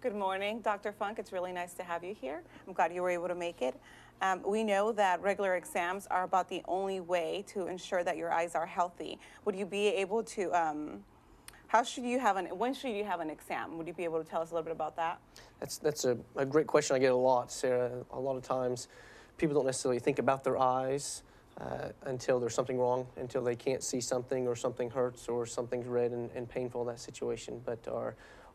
Good morning, Dr. Funk. It's really nice to have you here. I'm glad you were able to make it. We know that regular exams are about the only way to ensure that your eyes are healthy. Would you be able to, when should you have an exam? Would you be able to tell us a little bit about that? That's a great question I get a lot, Sarah. A lot of times people don't necessarily think about their eyes until there's something wrong, until they can't see something or something hurts or something's red and painful in that situation. But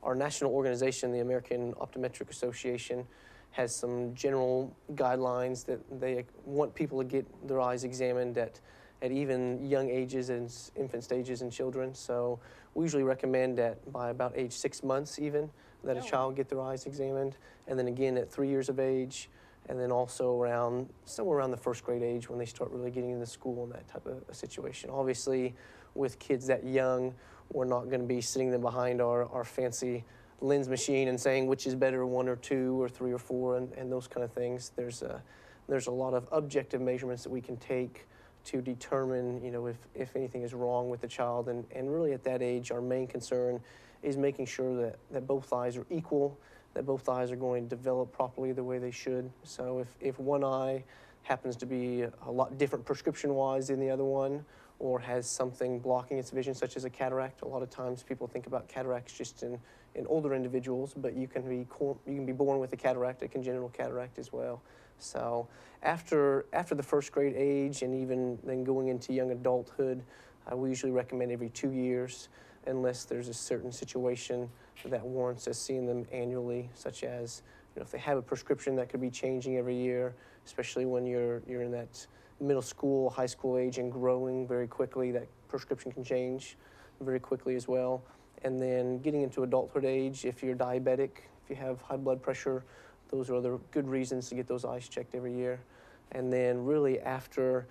our national organization, the American Optometric Association, has some general guidelines that they want people to get their eyes examined at even young ages and infant stages in children. So we usually recommend that by about age 6 months even, that a child get their eyes examined, and then again at 3 years of age, and then also somewhere around the first grade age when they start really getting into school and that type of a situation. Obviously, with kids that young, we're not going to be sitting them behind our fancy lens machine and saying which is better, 1 or 2 or 3 or 4, and those kind of things. There's a lot of objective measurements that we can take to determine, if anything is wrong with the child. And really at that age, our main concern is making sure that both eyes are equal, that both eyes are going to develop properly the way they should. So if one eye happens to be a lot different prescription-wise than the other one, or has something blocking its vision, such as a cataract. A lot of times people think about cataracts just in older individuals, but you can be born with a cataract, a congenital cataract as well. So after the first grade age and even then going into young adulthood, we usually recommend every 2 years, unless there's a certain situation that warrants us seeing them annually, such as if they have a prescription that could be changing every year, especially when you're in that middle school, high school age and growing very quickly, that prescription can change very quickly as well. And then getting into adulthood age, if you're diabetic, if you have high blood pressure, those are other good reasons to get those eyes checked every year. And then really after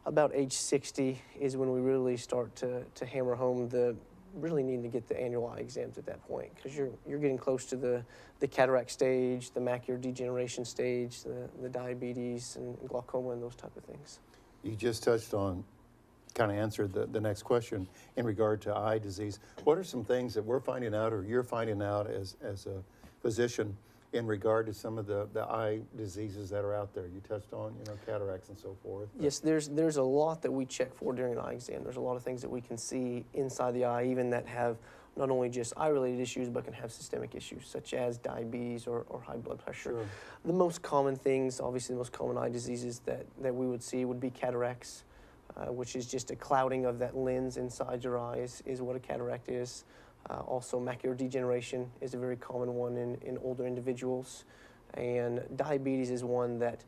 about age 60 is when we really start to hammer home really needing to get the annual eye exams at that point, because you're getting close to the cataract stage, the macular degeneration stage, the diabetes and glaucoma and those type of things. You just touched on, kind of answered the next question in regard to eye disease. What are some things that we're finding out or you're finding out as a physician in regard to some of the eye diseases that are out there? You touched on, cataracts and so forth. Yes, there's a lot that we check for during an eye exam. There's a lot of things that we can see inside the eye, even that have not only just eye-related issues, but can have systemic issues, such as diabetes or high blood pressure. Sure. The most common things, obviously the most common eye diseases that we would see would be cataracts, which is just a clouding of that lens inside your eyes is what a cataract is. Also, macular degeneration is a very common one in older individuals. And diabetes is one that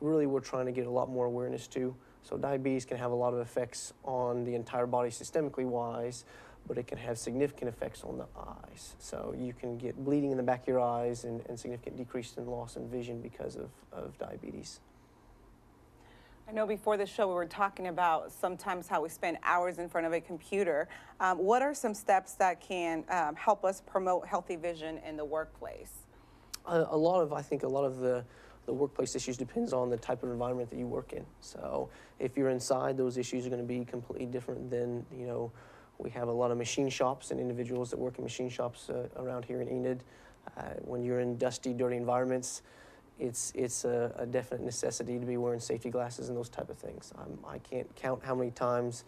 really we're trying to get a lot more awareness to. So diabetes can have a lot of effects on the entire body systemically wise, but it can have significant effects on the eyes. So you can get bleeding in the back of your eyes and significant decrease in loss in vision because of diabetes. I know before the show we were talking about sometimes how we spend hours in front of a computer. What are some steps that can help us promote healthy vision in the workplace? I think a lot of the workplace issues depends on the type of environment that you work in. So if you're inside, those issues are going to be completely different than, we have a lot of machine shops and individuals that work in machine shops around here in Enid. When you're in dusty, dirty environments, it's a definite necessity to be wearing safety glasses and those type of things. I can't count how many times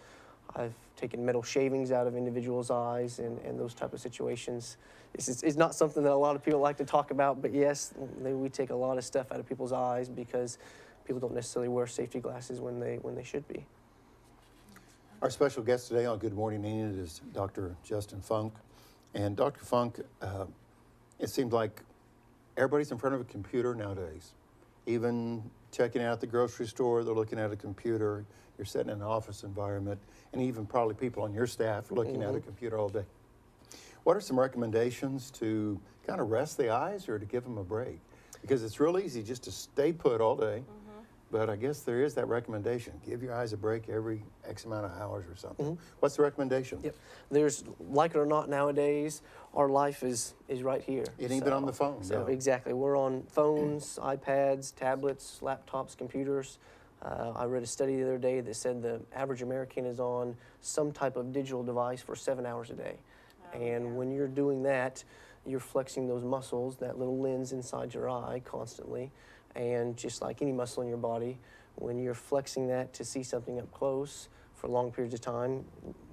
I've taken metal shavings out of individuals' eyes and those type of situations. It's not something that a lot of people like to talk about, but yes, we take a lot of stuff out of people's eyes because people don't necessarily wear safety glasses when they should be. Our special guest today on Good Morning Enid is Dr. Justin Funk. And Dr. Funk, it seems like everybody's in front of a computer nowadays. Even checking out the grocery store, they're looking at a computer. You're sitting in an office environment, and even probably people on your staff looking at a computer all day. What are some recommendations to kind of rest the eyes or to give them a break? Because it's real easy just to stay put all day, but I guess there is that recommendation. Give your eyes a break every X amount of hours or something. What's the recommendation? Yep. There's, like it or not nowadays, our life is right here. It ain't been on the phone. So exactly. We're on phones, iPads, tablets, laptops, computers. I read a study the other day that said the average American is on some type of digital device for 7 hours a day. And when you're doing that, you're flexing those muscles, that little lens inside your eye constantly. And just like any muscle in your body, when you're flexing that to see something up close for long periods of time,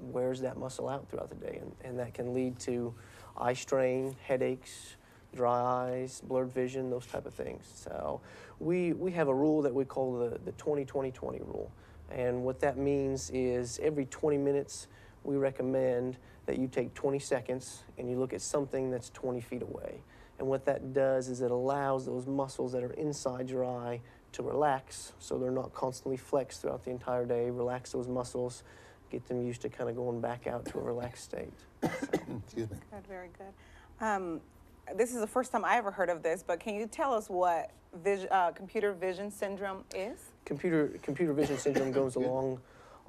wears that muscle out throughout the day. And that can lead to eye strain, headaches, dry eyes, blurred vision, those type of things. So we have a rule that we call the 20-20-20 rule. And what that means is every 20 minutes, we recommend that you take 20 seconds and you look at something that's 20 feet away. And what that does is it allows those muscles that are inside your eye to relax, so they're not constantly flexed throughout the entire day. Relax those muscles, get them used to kind of going back out to a relaxed state. So. Excuse me. Good, very good. This is the first time I ever heard of this, but can you tell us what computer vision syndrome is? Computer vision syndrome goes along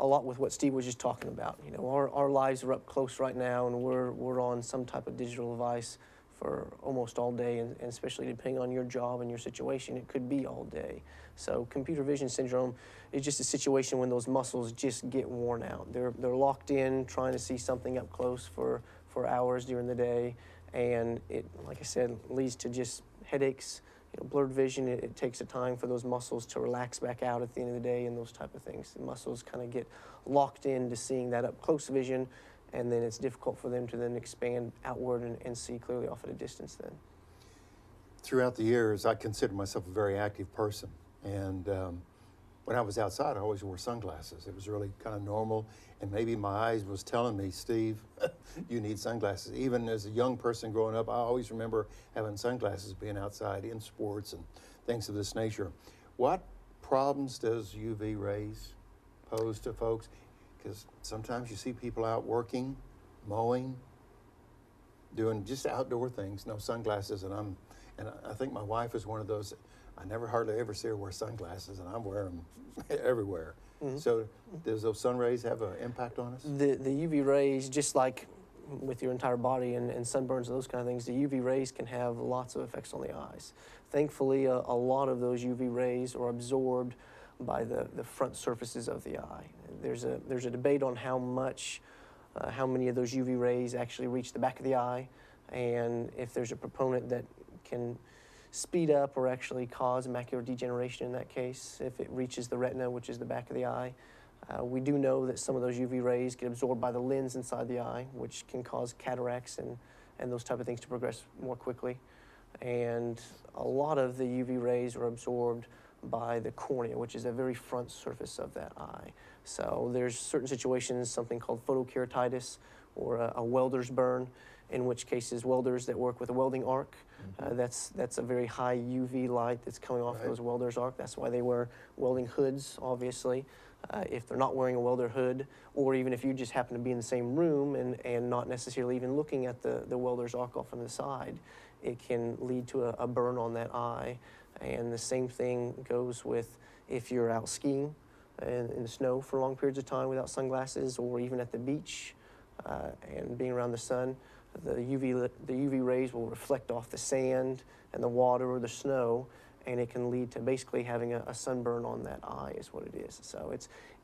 a lot with what Steve was just talking about. You know, our lives are up close right now, and we're on some type of digital device for almost all day, and especially depending on your job and your situation, it could be all day. So computer vision syndrome is just a situation when those muscles just get worn out. They're locked in, trying to see something up close for hours during the day, and it, like I said, leads to just headaches, blurred vision. It takes a time for those muscles to relax back out at the end of the day, and those type of things. The muscles kind of get locked into seeing that up close vision, and then it's difficult for them to then expand outward and see clearly off at a distance then. Throughout the years, I consider myself a very active person. And when I was outside, I always wore sunglasses. It was really kind of normal. And maybe my eyes was telling me, Steve, you need sunglasses. Even as a young person growing up, I always remember having sunglasses, being outside in sports and things of this nature. What problems does UV rays pose to folks? Because sometimes you see people out working, mowing, doing just outdoor things, no sunglasses, and I think my wife is one of those. I never hardly ever see her wear sunglasses, and I'm wearing them everywhere. Mm-hmm. So does those sun rays have an impact on us? The UV rays, just like with your entire body and sunburns and those kind of things, the UV rays can have lots of effects on the eyes. Thankfully, a lot of those UV rays are absorbed by the front surfaces of the eye. There's a debate on how many of those UV rays actually reach the back of the eye, and if there's a proponent that can speed up or actually cause macular degeneration in that case, if it reaches the retina, which is the back of the eye. We do know that some of those UV rays get absorbed by the lens inside the eye, which can cause cataracts and those type of things to progress more quickly. And a lot of the UV rays are absorbed by the cornea, which is a very front surface of that eye. So there's certain situations, something called photokeratitis or a welder's burn, in which cases welders that work with a welding arc, that's a very high UV light that's coming off those welders' arc. That's why they wear welding hoods, obviously. If they're not wearing a welder hood, or even if you just happen to be in the same room and not necessarily even looking at the welder's arc off on the side, it can lead to a burn on that eye. And the same thing goes with if you're out skiing in the snow for long periods of time without sunglasses, or even at the beach and being around the sun. The UV rays will reflect off the sand and the water or the snow, and it can lead to basically having a sunburn on that eye is what it is. So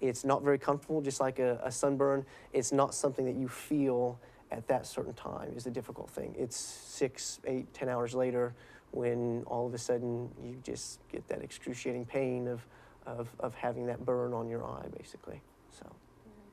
it's not very comfortable, just like a sunburn. It's not something that you feel at that certain time is the difficult thing. It's 6, 8, 10 hours later when all of a sudden you just get that excruciating pain of having that burn on your eye, basically. So.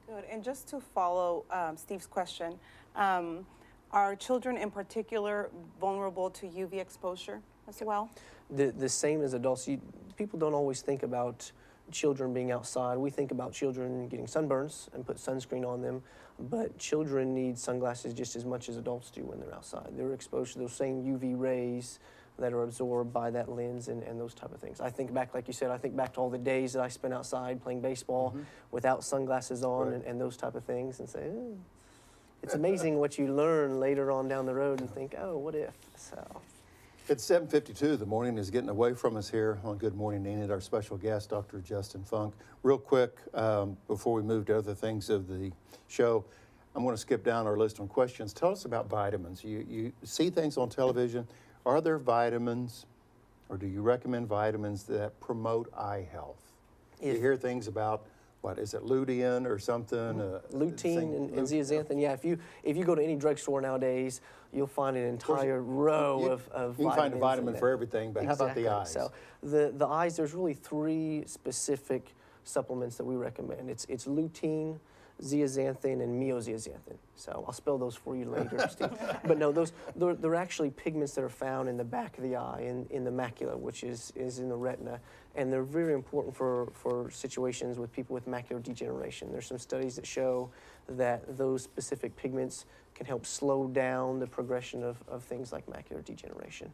Good. And just to follow Steve's question, are children in particular vulnerable to UV exposure as well? The same as adults. People don't always think about children being outside. We think about children getting sunburns and put sunscreen on them, but children need sunglasses just as much as adults do when they're outside. They're exposed to those same UV rays that are absorbed by that lens and those type of things. I think back, like you said, I think back to all the days that I spent outside playing baseball without sunglasses on and those type of things, and say, it's amazing what you learn later on down the road and think, oh, what if? So. It's 7:52. The morning is getting away from us here on Good Morning Enid. Our special guest, Dr. Justin Funk. Real quick, before we move to other things of the show, I'm going to skip down our list on questions. Tell us about vitamins. You see things on television. Are there vitamins, or do you recommend vitamins that promote eye health? You hear things about what is it, lutein or something? Lutein and zeaxanthin. Yeah, if you go to any drugstore nowadays, you'll find an entire row of you can find a vitamins vitamin in for there. everything, but how about the eyes? So the eyes, there's really 3 specific supplements that we recommend. It's lutein, zeaxanthin, and myozeaxanthin. So I'll spell those for you later, Steve. But no, they're actually pigments that are found in the back of the eye, in the macula, which is in the retina. And they're very important for situations with people with macular degeneration. There's some studies that show that those specific pigments can help slow down the progression of things like macular degeneration.